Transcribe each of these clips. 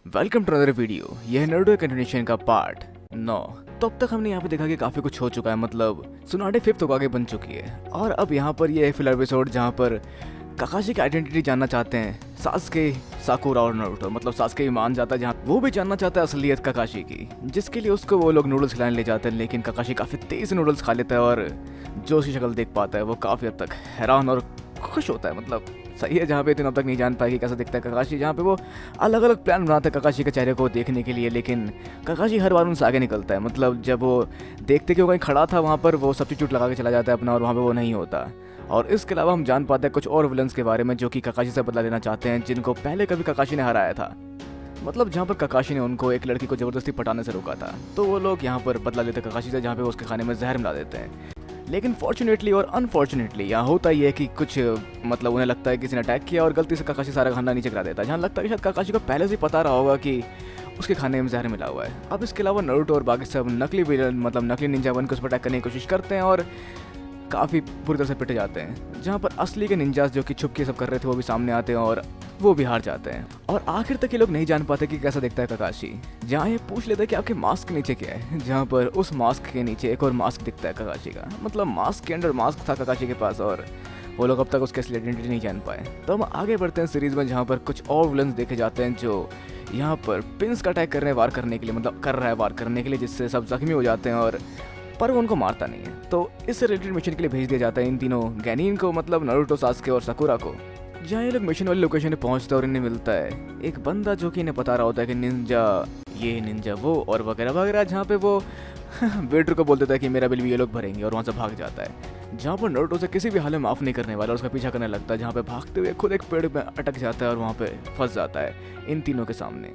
Welcome to other video. यह है Naruto continuation का पार्ट 9। तो अब तक हमने यहाँ पे देखा कि काफ़ी कुछ हो चुका है, मतलब सुनाडे 5th होकागे बन चुकी है। और अब यहाँ पर ये है फिलहाल एपिसोड जहाँ पर काकाशी की आइडेंटिटी जानना चाहते हैं सास्के, साकुरा और नारुतो। मतलब सास्के भी मान जाता है, जहाँ वो भी जानना चाहता है असलियत काकाशी की, जिसके लिए उसको वो लोग नूडल्स खिलाने ले जाते हैं। लेकिन काकाशी काफ़ी तेज़ से नूडल्स खा लेता है और जो उसकी शक्ल देख पाता है वो काफ़ी हद तक हैरान और खुश होता है। मतलब सही है, जहाँ पे इतने अब तक नहीं जान पाएगी कैसा दिखता है काकाशी, जहाँ पे वो अलग अलग प्लान बनाता है काकाशी के चेहरे को देखने के लिए। लेकिन काकाशी हर बार उनसे आगे निकलता है। मतलब जब वो देखते कि वो कहीं खड़ा था वहाँ पर वो सब्स्टिट्यूट लगा के चला जाता है अपना, और वहाँ पे वो नहीं होता। और इसके अलावा हम जान पाते हैं कुछ और विलन्स के बारे में जो कि काकाशी से बदला लेना चाहते हैं, जिनको पहले कभी काकाशी ने हराया था। मतलब जहाँ पर काकाशी ने उनको एक लड़की को ज़बरदस्ती पटाने से रोका था, तो वो लोग यहाँ पर बदला लेते काकाशी से, जहाँ पे वो उसके खाने में जहर मिला देते हैं। लेकिन फॉर्चुनेटली और अनफॉर्चुनेटली यहाँ होता ही है कि कुछ मतलब उन्हें लगता है किसी ने अटैक किया और गलती से काकाशी सारा खाना नीचे गिरा देता है, जहाँ लगता है कि शायद काकाशी को पहले से पता रहा होगा कि उसके खाने में जहर मिला हुआ है। अब इसके अलावा नारुतो और बाकी सब नकली विलन मतलब नकली निंजा बन के उस पर अटैक करने की कोशिश करते हैं और काफ़ी बुरी तरह से पिटे जाते हैं। जहाँ पर असली के निंजास जो कि छुप के सब कर रहे थे वो भी सामने आते हैं और वो भी हार जाते हैं। और आखिर तक ये लोग नहीं जान पाते कि कैसा दिखता है काकाशी, जहाँ ये पूछ लेते हैं कि आपके मास्क के नीचे क्या है, जहाँ पर उस मास्क के नीचे एक और मास्क दिखता है काकाशी का। मतलब मास्क के अंदर मास्क था काकाशी के पास और वो लोग अब तक उसकी असली आइडेंटिटी नहीं जान पाए। तो हम आगे बढ़ते हैं सीरीज में, जहाँ पर कुछ और विलन्स देखे जाते हैं जो यहाँ पर पिंस का अटैक वार करने के लिए, मतलब कर रहा है वार करने के लिए, जिससे सब जख्मी हो जाते हैं और पर वो उनको मारता नहीं है। तो इस रिलेटेड मिशन के लिए भेज दिया जाता है इन तीनों गैनीन को, मतलब नारुतो, सास्के और साकुरा को। जहाँ ये लोग मिशन वाली लोकेशन पे पहुंचते हैं और इन्हें मिलता है एक बंदा जो कि इन्हें पता रहा होता है कि निंजा ये निंजा वो और वगैरह वगैरह, जहाँ पे वो वेटर को बोल देता है कि मेरा बिल भी ये लोग भरेंगे और वहाँ से भाग जाता है। जहाँ पर नारुतो से किसी भी हाल में माफ़ नहीं करने वाला और उसका पीछा करने लगता है, जहाँ पे भागते हुए खुद एक पेड़ में अटक जाता है और वहाँ पे फंस जाता है इन तीनों के सामने।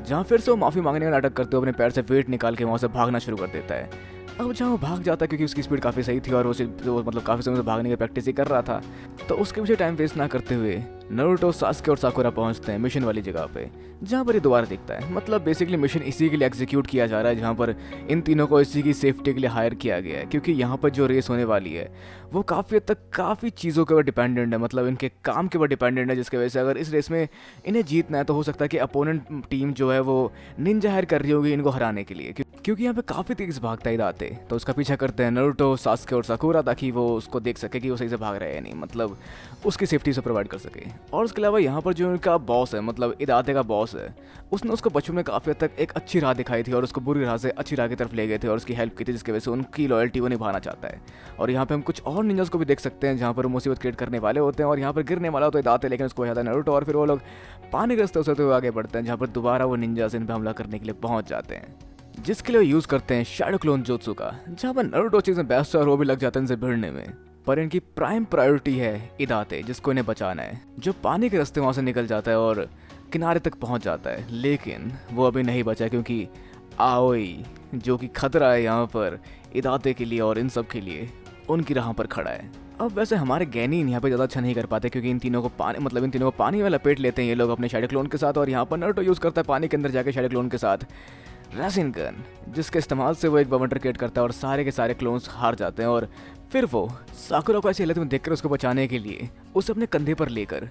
जहाँ फिर से वो माफ़ी मांगने का नाटक करते हुए अपने पैर से वेट निकाल के वहाँ से भागना शुरू कर देता है। अब जहाँ वो भाग जाता है क्योंकि उसकी स्पीड काफ़ी सही थी और वो मतलब काफ़ी समय से भागने की प्रैक्टिस ही कर रहा था, तो उसके पीछे टाइम वेस्ट ना करते हुए नारुतो, सास्के और साकुरा पहुंचते हैं मिशन वाली जगह पे, जहाँ पर ये दोबारा दिखता है। मतलब बेसिकली मिशन इसी के लिए एग्जीक्यूट किया जा रहा है, जहाँ पर इन तीनों को इसी की सेफ्टी के लिए हायर किया गया है, क्योंकि यहाँ पर जो रेस होने वाली है वो काफ़ी हद तक काफ़ी चीज़ों के ऊपर डिपेंडेंट है, मतलब इनके काम के ऊपर डिपेंडेंट है, जिसकी वजह से अगर इस रेस में इन्हें जीतना है तो हो सकता है कि अपोनेंट टीम जो है वो निंजा हायर कर रही होगी इनको हराने के लिए, क्योंकि यहाँ पे काफ़ी तेज भागता ही आते, तो उसका पीछा करते हैं नारुतो, सास्के और साकुरा, ताकि वो उसको देख सके कि वो सही से भाग रहा है या नहीं, मतलब उसकी सेफ्टी से प्रोवाइड कर सके। और उसके अलावा यहाँ पर जो उनका बॉस है, मतलब इदाते का बॉस है, उसने उसको बचपन में काफ़ी हद तक एक अच्छी राह दिखाई थी और उसको बुरी राह से अच्छी राह की तरफ ले गए थे और उसकी हेल्प की थी, जिसकी वजह से उनकी लॉयल्टी वो निभाना चाहता है। और यहाँ पे हम कुछ और निंजास को भी देख सकते हैं जहाँ पर मुसीबत क्रिएट करने वाले होते हैं और यहाँ पर गिरने वाला तो इदाते, लेकिन उसको बचाता है नारुतो और फिर वो लोग पानी के रास्ते होते हुए आगे बढ़ते हैं, जहाँ पर दोबारा वो निंजास इन पर हमला करने के लिए पहुँच जाते हैं, जिसके लिए यूज़ करते हैं शैडो क्लोन जोत्सु का, जहाँ पर नारुतो चीज़ में बेस्ट और वो भी लग जाते हैं इनसे भिड़ने में। पर इनकी प्राइम प्रायोरिटी है इदाते, जिसको इन्हें बचाना है, जो पानी के रास्ते वहाँ से निकल जाता है और किनारे तक पहुँच जाता है। लेकिन वो अभी नहीं बचा, क्योंकि आओई जो कि खतरा है यहाँ पर इदाते के लिए और इन सब के लिए, उनकी राह पर खड़ा है। अब वैसे हमारे गैनीन यहाँ पे ज़्यादा अच्छा नहीं कर पाते, क्योंकि इन तीनों को पानी में लपेट लेते हैं ये लोग अपने शैडो क्लोन के साथ, और यहाँ पर नारुतो यूज़ करता है पानी के अंदर जाके शैडो क्लोन के साथ रेसिन गन, जिसके इस्तेमाल से वो एक बवंडर क्रिएट करता है और सारे के सारे क्लोन्स हार जाते हैं। और फिर वो साकुरा को ऐसी हालत में देखकर उसको बचाने के लिए उसे अपने कंधे पर लेकर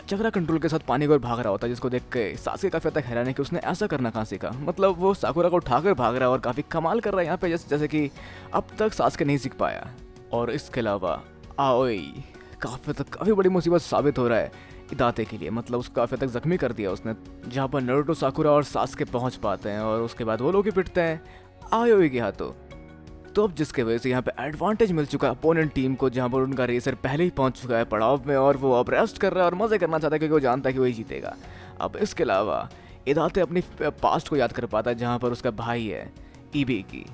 चक्रा कंट्रोल के साथ पानी की ओर भाग रहा होता है, जिसको देख के सास्के काफ़ी हद तक हैरान है कि उसने ऐसा करना कहाँ सीखा। मतलब वो साकुरा को उठाकर भाग रहा है और काफ़ी कमाल कर रहा है यहाँ पे, जैसे कि अब तक सास्के नहीं सीख पाया। और इसके अलावा आओई काफ़ी बड़ी मुसीबत साबित हो रहा है इदाते के लिए, मतलब उसको काफ़ी तक जख्मी कर दिया उसने, जहाँ पर नारुतो, साकुरा और सास्के पहुँच पाते हैं और उसके बाद वो लोग ही पिटते हैं आओई के हाथों। तो अब जिसके वजह से यहाँ पे एडवांटेज मिल चुका है अपोनेंट टीम को, जहाँ पर उनका रेसर पहले ही पहुँच चुका है पड़ाव में और वो अब रेस्ट कर रहा है और मज़े करना चाहता है, क्योंकि वो जानता है कि वही जीतेगा। अब इसके अलावा इदाते अपनी पास्ट को याद कर पाता है, जहाँ पर उसका भाई है इबेकी,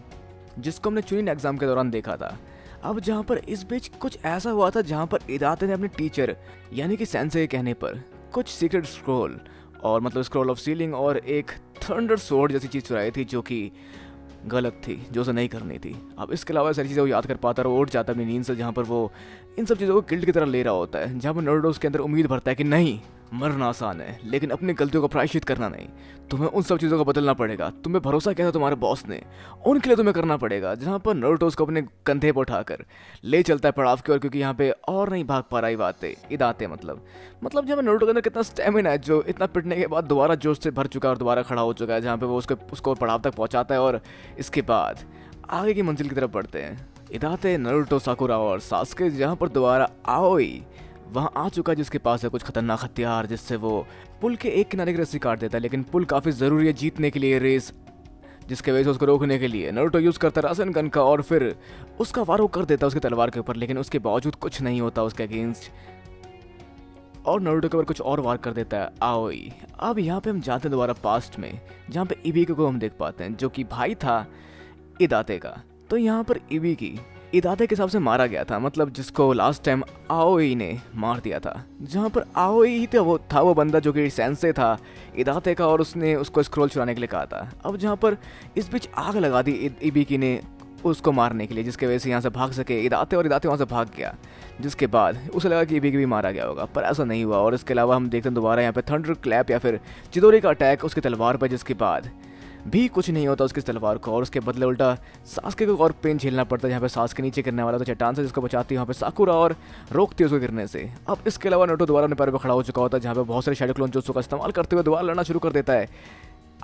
जिसको हमने चुनिन एग्जाम के दौरान देखा था। अब जहाँ पर इस बीच कुछ ऐसा हुआ था जहाँ पर इदाते ने अपने टीचर यानी कि सेंसे के कहने पर कुछ सीक्रेट स्क्रॉल और मतलब स्क्रॉल ऑफ सीलिंग और एक थंडर सोर्ड जैसी चीज़ चुराई थी, जो कि गलत थी, जो उसे नहीं करनी थी। अब इसके अलावा सारी चीज़ें वो याद कर पाता है और उठ जाता है अपनी नींद से, जहाँ पर वो इन सब चीज़ों को गिल्ट की तरह ले रहा होता है, जहाँ पर नारुतो उसके अंदर उम्मीद भरता है कि नहीं, मरना आसान है लेकिन अपनी गलतियों का प्रायश्चित करना नहीं। तुम्हें उन सब चीज़ों को बदलना पड़ेगा। तुम्हें भरोसा किया था तुम्हारे बॉस ने, उनके लिए तुम्हें करना पड़ेगा। जहाँ पर नारुतो उसको अपने कंधे पर उठाकर ले चलता है पड़ाव की ओर, क्योंकि यहाँ पे और नहीं भाग पा रहा इदाते इदाते मतलब जहाँ नारुतो के अंदर कितना स्टेमिना है, जो इतना पिटने के बाद दोबारा जोश से भर चुका है और दोबारा खड़ा हो चुका है, जहाँ पे वो उसको पड़ाव तक पहुँचाता है और इसके बाद आगे की मंजिल की तरफ बढ़ते हैं। इदाते, नारुतो, साकुरा और सास्के जहाँ पर दोबारा आओई वहाँ आ चुका है, जिसके पास है कुछ खतरनाक हथियार, जिससे वो पुल के एक किनारे की रस्सी काट देता है। लेकिन पुल काफ़ी ज़रूरी है जीतने के लिए रेस, जिसके वजह से उसको रोकने के लिए नारुतो यूज़ करता है रासेनगन का और फिर उसका वार वो कर देता है उसकी तलवार के ऊपर, लेकिन उसके बावजूद कुछ नहीं होता उसके अगेंस्ट और नारुतो के ऊपर कुछ और वार कर देता है आओई। अब यहाँ पे हम जाते हैं दोबारा पास्ट में, जहाँ पे इबिकी को हम देख पाते हैं, जो कि भाई था इदाते का। तो यहाँ पर इबिकी इदाते के हिसाब से मारा गया था, मतलब जिसको लास्ट टाइम आओई ने मार दिया था। जहाँ पर आओई ही था वो बंदा जो कि सेंसे था इदाते का, और उसने उसको स्क्रोल चुराने के लिए कहा था। अब जहाँ पर इस बीच आग लगा दी इबिकी ने उसको मारने के लिए, जिसके वजह से यहाँ से भाग सके इदाते, और इदाते वहाँ से भाग गया, जिसके बाद उसे लगा कि इबिकी भी मारा गया होगा, पर ऐसा नहीं हुआ। और इसके अलावा हम देखते हैं दोबारा यहाँ पे थंडर क्लैप या फिर चिदोरी का अटैक उसकी तलवार पर, जिसके बाद भी कुछ नहीं होता उसकी तलवार को, और उसके बदले उल्टा सास्के को और पेन झेलना पड़ता है, जहाँ पे सास्के नीचे गिरने वाला तो चट्टान से जिसको बचाती है वहाँ पे साकुरा और रोकती है उसको गिरने से। अब इसके अलावा नारुतो दोबारा अपने पैर पर खड़ा हो चुका होता है, जहाँ पे बहुत सारे शैडो क्लोन jutsu का इस्तेमाल करते हुए दोबारा लड़ना शुरू कर देता है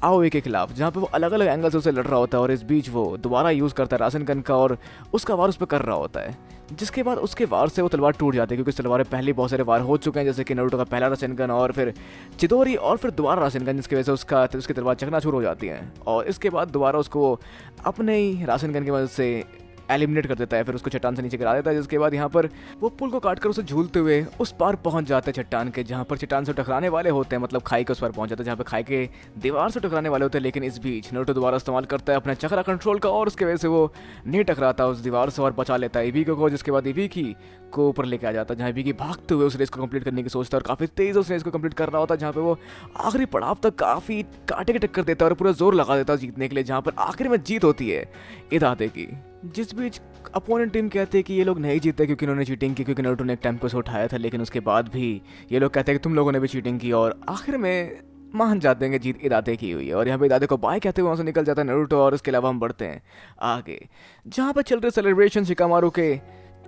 आओई के खिलाफ, जहाँ पे वो अलग अलग एंगल से उसे लड़ रहा होता है, और इस बीच वो दोबारा यूज़ करता है रासेनगन का और उसका वार उस पर कर रहा होता है, जिसके बाद उसके वार से वो तलवार टूट जाती है, क्योंकि इस तलवार में पहले बहुत सारे वार हो चुके हैं, जैसे कि नारुतो का पहला रासेनगन और फिर चिदोरी और फिर दोबारा रासेनगन, जिसकी वजह से उसकी तलवार चकनाचूर हो जाती है, और इसके बाद दोबारा उसको अपने ही रासेनगन की मदद से एलिमिनेट कर देता है, फिर उसको चट्टान से नीचे गिरा देता है, जिसके बाद यहाँ पर वो पुल को काटकर उसे झूलते हुए उस पार पहुंच जाते हैं चट्टान के, जहाँ पर चट्टान से टकराने वाले होते हैं, मतलब खाई के उस पार पहुंच जाते हैं, जहाँ पे खाई के दीवार से टकराने वाले होते हैं। लेकिन इस बीच नारुतो दोबारा इस्तेमाल करता है अपना चक्रा कंट्रोल का, और उसकी वजह से वो नहीं टकराता उस दीवार से और बचा लेता है इबिकी को, जिसके बाद इबिकी को ऊपर लेके आ जाता है, जहाँ इबिकी भागते हुए उस रेस को कंप्लीट करने की सोचता है और काफ़ी तेज़ उस रेस को कंप्लीट कर रहा होता है, जहाँ पे वो आखिरी पड़ाव तक काफ़ी कांटे की टक्कर देता है और पूरा जोर लगा देता है जीतने के लिए, जहाँ पर आखिर में जीत होती है इदाते की। जिस बीच अपोनेंट टीम कहते हैं कि ये लोग नहीं जीते क्योंकि इन्होंने चीटिंग की, क्योंकि नारुतो ने एक टाइम को उसे उठाया था, लेकिन उसके बाद भी ये लोग कहते हैं कि तुम लोगों ने भी चीटिंग की, और आखिर में मान जाते हैं कि जीत इदाते की हुई है। और यहाँ पे इदाते को बाय कहते हुए वहाँ से निकल जाता है नारुतो, और इसके अलावा हम बढ़ते हैं आगे, जहाँ पर चल रहे सेलिब्रेशन शिकामारू के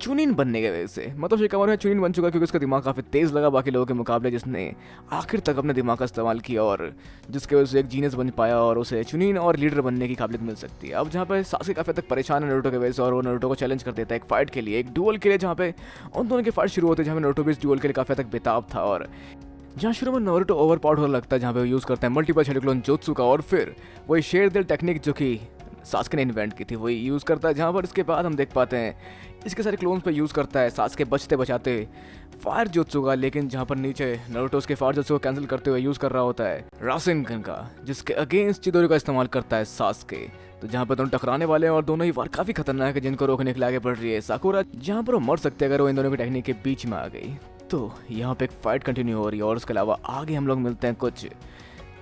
चुनिन बनने की वजह से, मतलब शिकामारू है चुनिन बन चुका क्योंकि उसका दिमाग काफ़ी तेज़ लगा बाकी लोगों के मुकाबले, जिसने आखिर तक अपने दिमाग का इस्तेमाल किया और जिसके वजह से एक जीनियस बन पाया और उसे चुनिन और लीडर बनने की काबिलियत मिल सकती है। अब जहाँ पे सास्के काफ़ी तक परेशान है नारुतो की वजह से, और वो नारुतो को चैलेंज कर देता है एक फाइट के लिए, एक डुअल के लिए, जहाँ पे उन दोनों की फाइट शुरू होती है, जहाँ पे नारुतो भी इस डुअल के लिए काफ़ी तक बेताब था, और जहाँ शुरू में नारुतो ओवर पावर्ड होने लगता है, जहाँ पे वो यूज़ करता है मल्टीपल शैडो क्लोन जुत्सु का, और फिर वही शेर दिल टेक्निक जो कि सास्के ने इन्वेंट की थी वही यूज़ करता है, जहाँ पर इसके बाद हम देख पाते हैं इसके सारे क्लोन्स पे यूज़ करता है सास्के बचते बचाते फायर जुत्सु का, लेकिन जहाँ पर नीचे नारुतो उसके फायर जुत्सु को कैंसिल करते हुए यूज़ कर रहा होता है रासेनगन का, जिसके अगेंस्ट चिदोरी का इस्तेमाल करता है सास्के। तो जहाँ पर दोनों टकराने वाले हैं और दोनों ही वार काफ़ी खतरनाक है, जिनको रोकने के लिए आगे बढ़ रही है साकुरा, जहाँ पर वो मर सकते हैं अगर वो इन दोनों की टेक्निक के बीच में आ गई। तो यहाँ पे एक फाइट कंटिन्यू हो रही है, और उसके अलावा आगे हम लोग मिलते हैं कुछ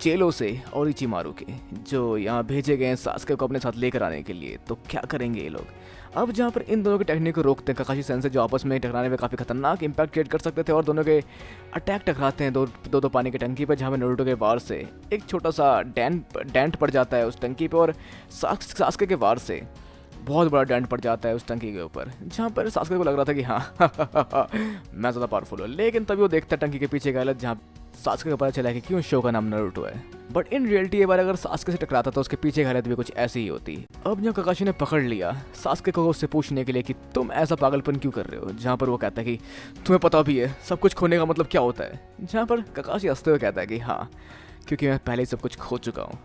चेलो से और इचिमारू के, जो यहाँ भेजे गए हैं सास्के को अपने साथ लेकर आने के लिए। तो क्या करेंगे ये लोग? अब जहाँ पर इन दोनों की टेक्निक को रोकते हैं ककाशी सेंसे, जो आपस में टकराने में काफ़ी खतरनाक इंपैक्ट क्रिएट कर सकते थे, और दोनों के अटैक टकराते हैं दो पानी की टंकी पर, जहाँ पे नारुतो के वार से एक छोटा सा डेंट पड़ जाता है उस टंकी पर, और सास्के के वार से बहुत बड़ा डेंट पड़ जाता है उस टंकी के ऊपर, जहाँ पर सास्के को लग रहा था कि हाँ मैं ज़्यादा पावरफुल हूँ, लेकिन तभी वो देखता है टंकी के पीछे का हालत, जहाँ सास्के को पता चला कि क्यों शो का नाम नारुतो है। बट इन रियलिटी ये बार अगर सास्के से टकराता तो उसके पीछे की हालत भी कुछ ऐसी ही होती। अब जहाँ ककाशी ने पकड़ लिया सास्के को उससे पूछने के लिए कि तुम ऐसा पागलपन क्यों कर रहे हो, जहाँ पर वो कहता है कि तुम्हें पता भी है सब कुछ खोने का मतलब क्या होता है, जहाँ पर ककाशी हंसते हुए कहता है कि हाँ क्योंकि मैं पहले ही सब कुछ खो चुका हूँ,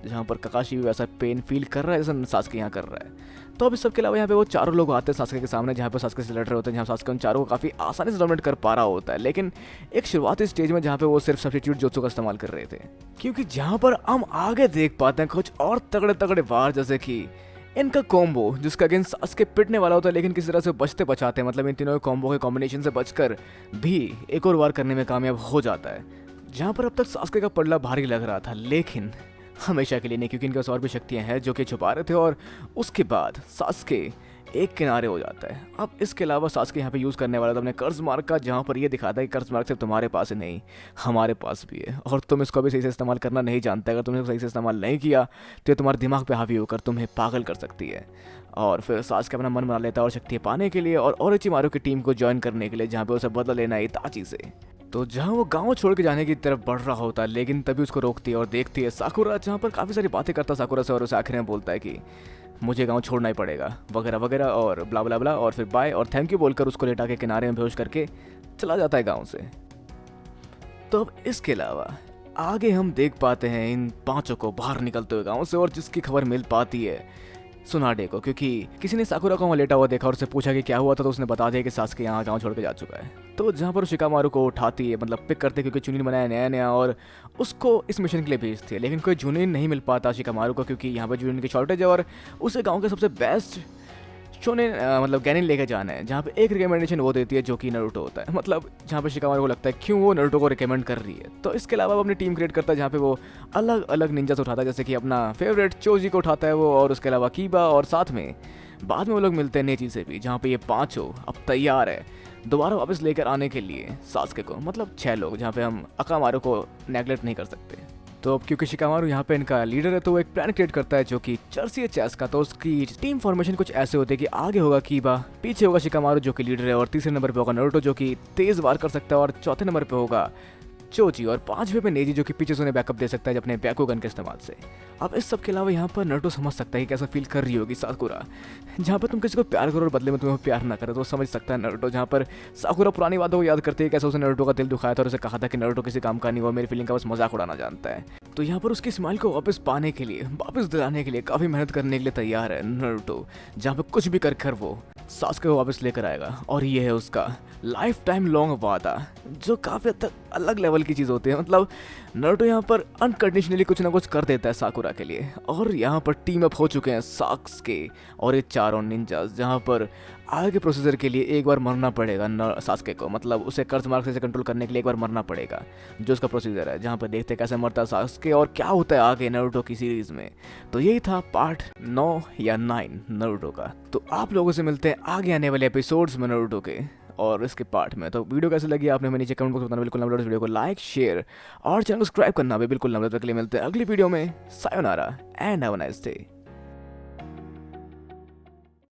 जहाँ पर ककाशी भी वैसा पेन फील कर रहा है जैसा सास्के यहाँ कर रहा है। तो अब इस सब के अलावा यहाँ पे वो चारों लोग आते हैं सास्के के सामने, जहाँ पे सास्के से लड़ रहे होते हैं, जहाँ सास्के उन चारों को काफ़ी आसानी से डोमिनेट कर पा रहा होता है, लेकिन एक शुरुआती स्टेज में जहाँ पे वो सिर्फ सब्स्टिट्यूट जुत्सु का इस्तेमाल कर रहे थे, क्योंकि जहाँ पर हम आगे देख पाते हैं कुछ और तगड़े तगड़े वार, जैसे कि इनका कॉम्बो जिसका अगेंस्ट सास्के पिटने वाला होता है, लेकिन किसी तरह से बचते बचाते हैं, मतलब इन तीनों कॉम्बो के कॉम्बिनेशन से बचकर भी एक और वार करने में कामयाब हो जाता है, जहाँ पर अब तक सास्के का पल्ला भारी लग रहा था, लेकिन हमेशा के लिए नहीं, क्योंकि इनके पास और भी शक्तियाँ हैं जो कि छुपा रहे थे। और उसके बाद सास्के एक किनारे हो जाता है। अब इसके अलावा सास्के यहाँ पे यूज़ करने वाला था अपने कर्ज मार्क का, जहाँ पर ये दिखाता है कि कर्ज मार्क सिर्फ तुम्हारे पास ही नहीं हमारे पास भी है, और तुम इसको भी सही से इस्तेमाल करना नहीं जानते। अगर तुमने सही से इस्तेमाल नहीं किया तो ये तुम्हारे दिमाग पे हावी होकर तुम्हें पागल कर सकती है। और फिर सास्के अपना मन बना लेता है और शक्ति पाने के लिए और ओरोचिमारू की टीम को ज्वाइन करने के लिए, जहाँ पे उसे बदला लेना है इताची से। तो जहाँ वो गांव छोड़ के जाने की तरफ बढ़ रहा होता है, लेकिन तभी उसको रोकती है और देखती है साकुरा, जहाँ पर काफ़ी सारी बातें करता साकुरा से और उसे आखिर में बोलता है कि मुझे गांव छोड़ना ही पड़ेगा वगैरह वगैरह और ब्ला ब्ला ब्ला, और फिर बाय और थैंक यू बोलकर उसको लेटा के किनारे में बेहोश करके चला जाता है गांव से। तो अब इसके अलावा आगे हम देख पाते हैं इन पांचों को बाहर निकलते हुए गांव से, और जिसकी खबर मिल पाती है सुनाडे को, क्योंकि किसी ने साकुरा को वहाँ लेटा हुआ देखा और उससे पूछा कि क्या हुआ था, तो उसने बता दिया कि सास्के यहाँ गांव छोड़ के जा चुका है। तो जहाँ पर शिकामारू को उठाती है, मतलब पिक करते, क्योंकि चुनिन बनाया नया नया और उसको इस मिशन के लिए भेजती है, लेकिन कोई जुनिन नहीं मिल पाता शिकामारू को, क्योंकि यहाँ पर जुनिन की शॉर्टेज है और उसे गाँव के सबसे बेस्ट शोनेन मतलब गैनिन लेके जाना है, जहाँ पे एक रिकमेंडेशन वो देती है जो कि नारुतो होता है, मतलब जहाँ पे शिकामारू को लगता है क्यों वो नारुतो को रिकमेंड कर रही है। तो इसके अलावा वो अपनी टीम क्रिएट करता है, जहाँ पे वो अलग अलग निंजास उठाता है, जैसे कि अपना फेवरेट चोजी को उठाता है वो, और उसके अलावा कीबा, और साथ में बाद में वो लोग मिलते हैं नेची से भी, जहाँ पे ये पाँचों अब तैयार है दोबारा वापस लेकर आने के लिए सास्के को, मतलब 6 लोग, जहाँ पे हम अकामारू को नेगलेक्ट नहीं कर सकते। तो अब क्योंकि शिकामारू यहाँ पे इनका लीडर है, तो वो एक प्लान क्रिएट करता है जो कि चर्सी चेस का। तो उसकी टीम फॉर्मेशन कुछ ऐसे होते हैं कि आगे होगा कीबा, पीछे होगा शिकामारू जो कि लीडर है, और तीसरे नंबर पे होगा नारुतो जो कि तेज वार कर सकता है, और चौथे नंबर पे होगा चोची, और 5वें पे नेजी जो कि पीछे से उन्हें बैकअप दे सकता है अपने बैकुगन के इस्तेमाल से। अब इस सब के अलावा यहाँ पर नारुतो समझ सकता है कि कैसा फील कर रही होगी साकुरा, जहाँ पर तुम किसी को प्यार करो और बदले में तुम्हें प्यार ना करे, तो समझ सकता है नारुतो। जहाँ पर साकुरा पुरानी बातों को याद करती है, कैसे उसने नारुतो का दिल दुखाया था और उसे कहा था कि नारुतो किसी काम का नहीं, वो मेरी फीलिंग का बस मजाक उड़ाना जानता है। तो यहाँ पर उसकी स्माइल को वापस पाने के लिए, वापस दिलाने के लिए काफ़ी मेहनत करने के लिए तैयार है नारुतो, जहाँ पर कुछ भी कर वो सास्के को वापस लेकर आएगा। और ये है उसका लाइफ टाइम लॉन्ग वादा, जो काफ़ी हद तक अलग लेवल की चीज़ होती है। मतलब नारुतो यहाँ पर अनकंडीशनली कुछ ना कुछ कर देता है साकुरा के लिए, और यहाँ पर टीम अप हो चुके हैं सास्के और ये चारों निंजास, जहाँ पर आगे के प्रोसीजर के लिए एक बार मरना पड़ेगा सास्के को, मतलब उसे कर्ज मार्क से कंट्रोल करने के लिए एक बार मरना पड़ेगा, जो उसका प्रोसीजर है, जहाँ पर देखते हैं कैसे मरता है सास्के और क्या होता है आगे नारुतो की सीरीज में। तो यही था पार्ट 9 या 9 नारुतो का। तो आप लोगों से मिलते हैं आगे आने वाले एपिसोड्स में नारुतो के और इसके पार्ट में। तो वीडियो कैसे लगी आपने हमें नीचे कमेंट बॉक्स में बताना बिल्कुल ना भूलें। वीडियो को लाइक, शेयर और चैनल को सब्सक्राइब करना भी बिल्कुल ना भूलें। तो अगली वीडियो में sayonara and have a nice day.